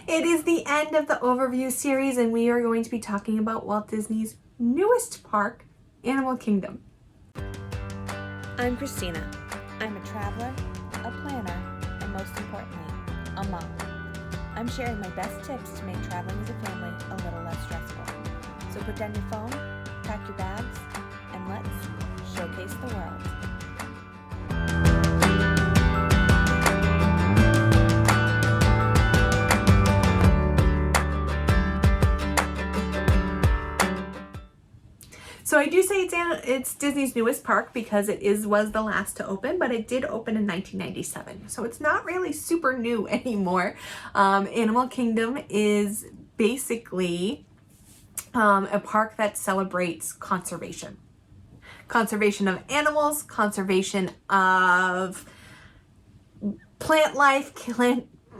It is the end of the overview series, and we are going to be talking about Walt Disney's newest park, Animal Kingdom. I'm Christina. I'm a traveler, a planner, and most importantly, a mom. I'm sharing my best tips to make traveling as a family a little less stressful. So put down your phone, pack your bags, and let's showcase the world. So I do say it's Disney's newest park because it was the last to open, but it did open in 1997. So it's not really super new anymore. Animal Kingdom is basically a park that celebrates conservation. Conservation of animals, conservation of plant life,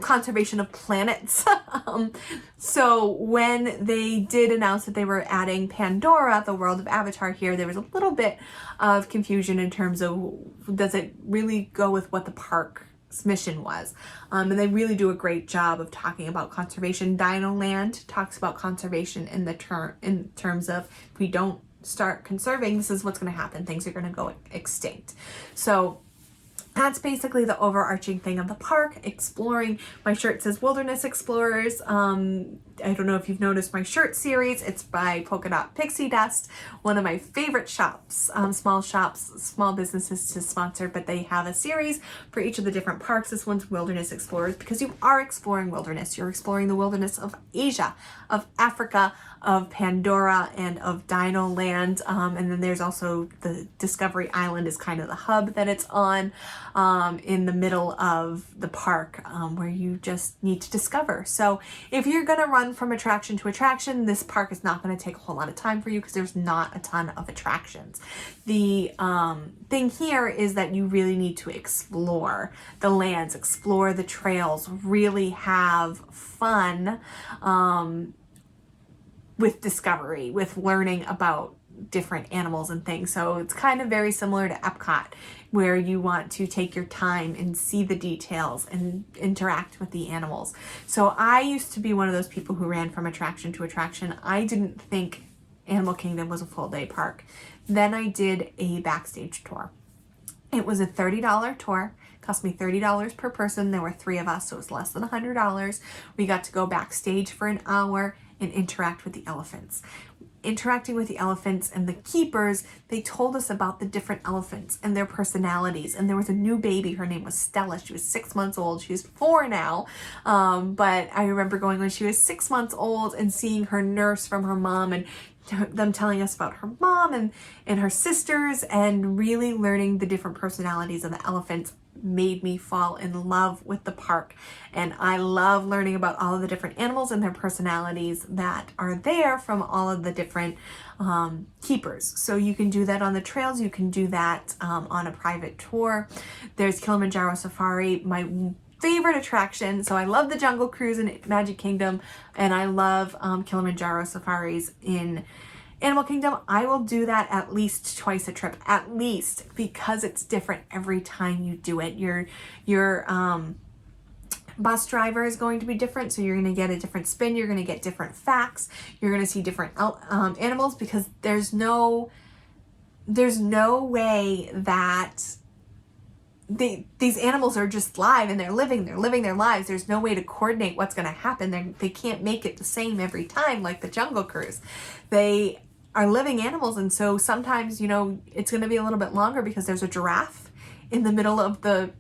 conservation of planets. So when they did announce that they were adding Pandora, the world of Avatar here, there was a little bit of confusion in terms of, does it really go with what the park's mission was? And they really do a great job of talking about conservation. Dinoland talks about conservation in terms of, if we don't start conserving, this is what's going to happen. Things are going to go extinct. So that's basically the overarching thing of the park, exploring. My shirt says Wilderness Explorers. I don't know if you've noticed my shirt series. It's by Polka Pixie Dust, one of my favorite shops, small businesses to sponsor, but they have a series for each of the different parks. This one's Wilderness Explorers because you are exploring wilderness. You're exploring the wilderness of Asia, of Africa, of Pandora, and of Dinoland. And then there's also the Discovery Island is kind of the hub that it's on in the middle of the park where you just need to discover. So if you're going to run from attraction to attraction, this park is not going to take a whole lot of time for you because there's not a ton of attractions. The thing here is that you really need to explore the lands, explore the trails, really have fun with discovery, with learning about different animals and things. So it's kind of very similar to Epcot, where you want to take your time and see the details and interact with the animals. So I used to be one of those people who ran from attraction to attraction. I didn't think Animal Kingdom was a full day park. Then I did a backstage tour. It was a $30 tour. It cost me $30 per person. There were 3 of us, so it was less than $100. We got to go backstage for an hour and interact with the elephants. Interacting with the elephants and the keepers, they told us about the different elephants and their personalities. And there was a new baby. Her name was Stella. She was 6 months old. She's 4 now. But I remember going when she was 6 months old and seeing her nurse from her mom and them telling us about her mom and her sisters, and really learning the different personalities of the elephants made me fall in love with the park. And I love learning about all of the different animals and their personalities that are there from all of the different keepers. So you can do that on the trails. You can do that on a private tour. There's Kilimanjaro Safari, my favorite attraction. So I love the Jungle Cruise in Magic Kingdom, and I love Kilimanjaro Safaris in Animal Kingdom. I will do that at least twice a trip, at least, because it's different every time you do it. Your bus driver is going to be different, so you're going to get a different spin. You're going to get different facts. You're going to see different animals, because there's no way that these animals are just live and they're living their lives. There's no way to coordinate what's going to happen. They can't make it the same every time, like the Jungle Cruise. They are living animals, and so sometimes, it's going to be a little bit longer because there's a giraffe in the middle of the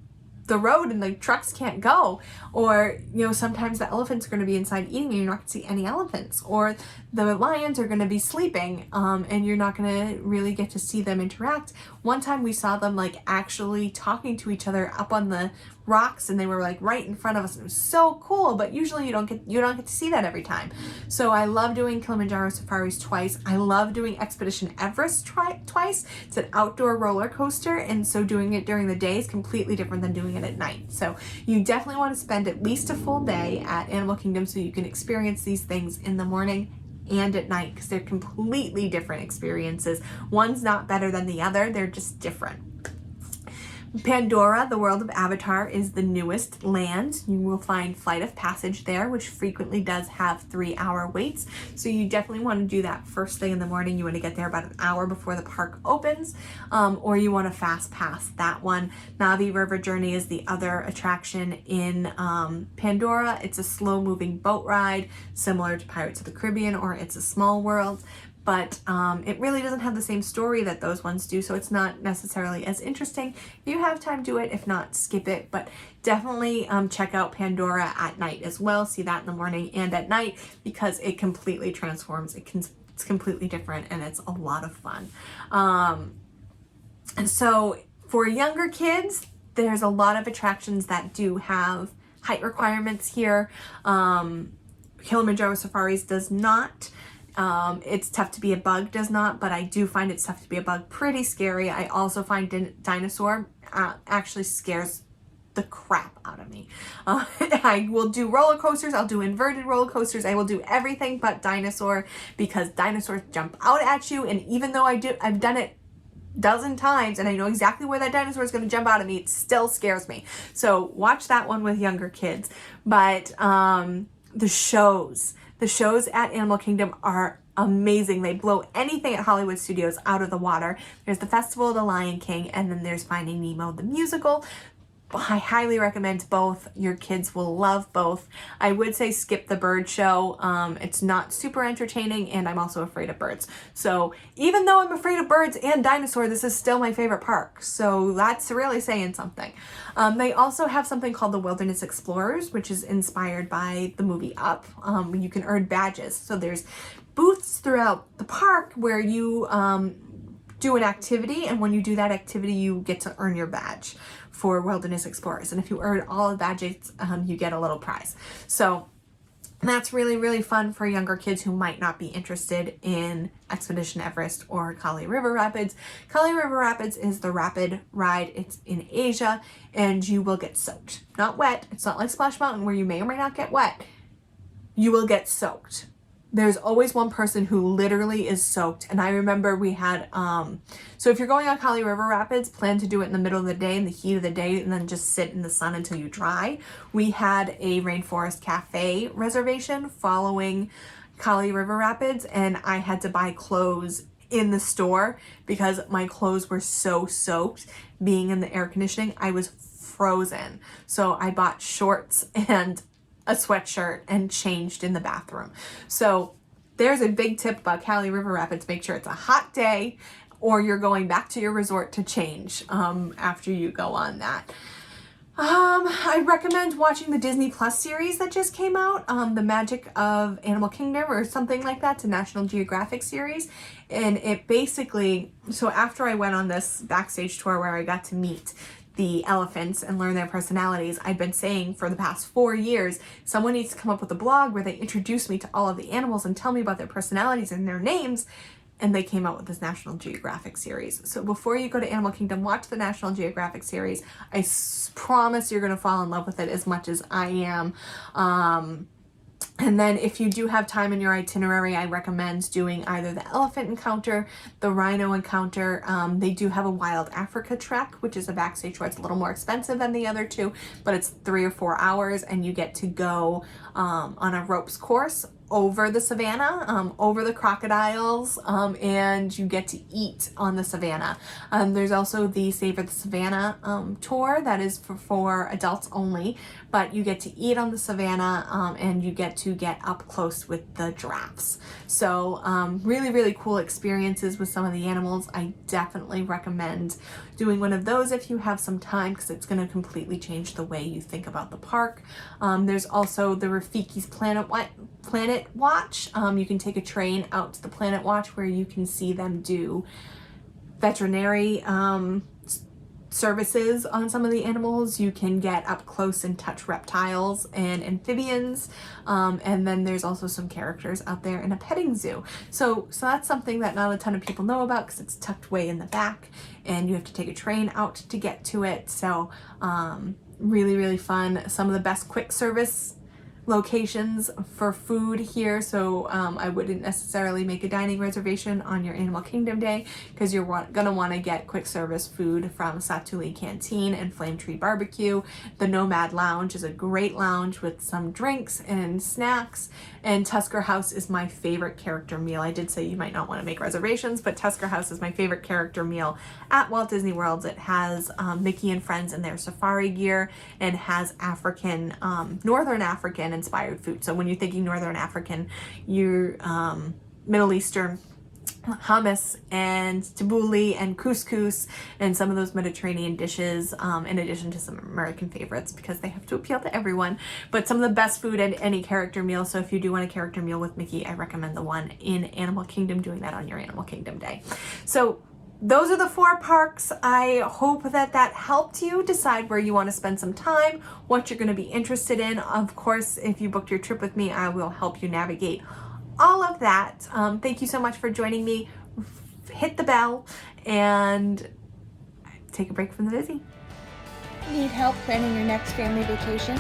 road and the trucks can't go. Or, sometimes the elephants are going to be inside eating and you're not going to see any elephants. Or the lions are going to be sleeping and you're not going to really get to see them interact. One time we saw them actually talking to each other up on the rocks, and they were right in front of us. It was so cool, but usually you don't get to see that every time. So I love doing Kilimanjaro Safaris twice. I love doing Expedition Everest twice. It's an outdoor roller coaster, and so doing it during the day is completely different than doing it at night. So you definitely want to spend at least a full day at Animal Kingdom so you can experience these things in the morning and at night, because they're completely different experiences. One's not better than the other. They're just different. Pandora, the world of Avatar, is the newest land. You will find Flight of Passage there, which frequently does have 3-hour waits. So you definitely want to do that first thing in the morning. You want to get there about an hour before the park opens, or you want to fast pass that one. Navi River Journey is the other attraction in Pandora. It's a slow moving boat ride, similar to Pirates of the Caribbean or It's a Small World. But it really doesn't have the same story that those ones do, so it's not necessarily as interesting. If you have time, do it. If not, skip it. But definitely check out Pandora at night as well. See that in the morning and at night, because it completely transforms. It's completely different, and it's a lot of fun. And so for younger kids, there's a lot of attractions that do have height requirements here. Kilimanjaro Safaris does not. It's Tough to Be a Bug does not, but I do find It's Tough to Be a Bug pretty scary. I also find Dinosaur actually scares the crap out of me. I will do roller coasters. I'll do inverted roller coasters. I will do everything but Dinosaur, because dinosaurs jump out at you. And even though I've done it a dozen times and I know exactly where that dinosaur is going to jump out at me, it still scares me. So watch that one with younger kids. But the shows at Animal Kingdom are amazing. They blow anything at Hollywood Studios out of the water. There's the Festival of the Lion King, and then there's Finding Nemo the musical. I highly recommend both. Your kids will love both. I would say skip the bird show. It's not super entertaining, and I'm also afraid of birds. So even though I'm afraid of birds and dinosaur, this is still my favorite park. So that's really saying something. They also have something called the Wilderness Explorers, which is inspired by the movie Up. You can earn badges. So there's booths throughout the park where you do an activity, and when you do that activity, you get to earn your badge for Wilderness Explorers. And if you earn all the badges, you get a little prize. So that's really, really fun for younger kids who might not be interested in Expedition Everest or Kali River Rapids. Kali River Rapids is the rapid ride. It's in Asia, and you will get soaked. Not wet. It's not like Splash Mountain where you may or may not get wet. You will get soaked. There's always one person who literally is soaked. And I remember we had, so if you're going on Kali River Rapids, plan to do it in the middle of the day, in the heat of the day, and then just sit in the sun until you dry. We had a Rainforest Cafe reservation following Kali River Rapids, and I had to buy clothes in the store because my clothes were so soaked. Being in the air conditioning, I was frozen. So I bought shorts and a sweatshirt and changed in the bathroom. So there's a big tip about Kali River Rapids. Make sure it's a hot day, or you're going back to your resort to change after you go on that. I recommend watching the Disney Plus series that just came out, The Magic of Animal Kingdom or something like that. It's a National Geographic series. And it basically, so after I went on this backstage tour where I got to meet the elephants and learn their personalities, I've been saying for the past 4 years, someone needs to come up with a blog where they introduce me to all of the animals and tell me about their personalities and their names. And they came out with this National Geographic series. So before you go to Animal Kingdom, watch the National Geographic series. I promise you're going to fall in love with it as much as I am. And then if you do have time in your itinerary, I recommend doing either the elephant encounter, the rhino encounter. They do have a Wild Africa trek, which is a backstage tour. It's a little more expensive than the other two, but it's 3 or 4 hours, and you get to go on a ropes course over the savannah, over the crocodiles, and you get to eat on the savannah. There's also the Savor the Savannah tour that is for adults only, but you get to eat on the savannah, and you get to get up close with the giraffes. So really, really cool experiences with some of the animals. I definitely recommend doing one of those if you have some time, because it's going to completely change the way you think about the park. There's also the Rafiki's Planet Watch. You can take a train out to the Planet Watch where you can see them do veterinary services on some of the animals. You can get up close and touch reptiles and amphibians. And then there's also some characters out there in a petting zoo. So that's something that not a ton of people know about because it's tucked way in the back and you have to take a train out to get to it. So really, really fun. Some of the best quick service locations for food here, so I wouldn't necessarily make a dining reservation on your Animal Kingdom day because you're gonna want to get quick service food from Satuli Canteen and Flame Tree Barbecue. The Nomad Lounge is a great lounge with some drinks and snacks, and Tusker House is my favorite character meal. I did say you might not want to make reservations, but Tusker House is my favorite character meal at Walt Disney World. It has Mickey and friends in their safari gear and has African, Northern African inspired food. So when you're thinking Northern African, you're Middle Eastern hummus and tabbouleh and couscous and some of those Mediterranean dishes, in addition to some American favorites because they have to appeal to everyone. But some of the best food at any character meal. So if you do want a character meal with Mickey, I recommend the one in Animal Kingdom, doing that on your Animal Kingdom day. So those are the 4 parks. I hope that helped you decide where you want to spend some time, what you're going to be interested in. Of course, if you booked your trip with me, I will help you navigate all of that. Thank you so much for joining me. Hit the bell and take a break from the busy. Need help planning your next family vacation?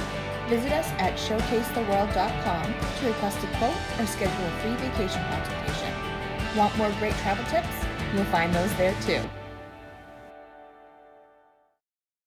Visit us at showcasetheworld.com to request a quote or schedule a free vacation consultation. Want more great travel tips? You'll find those there too.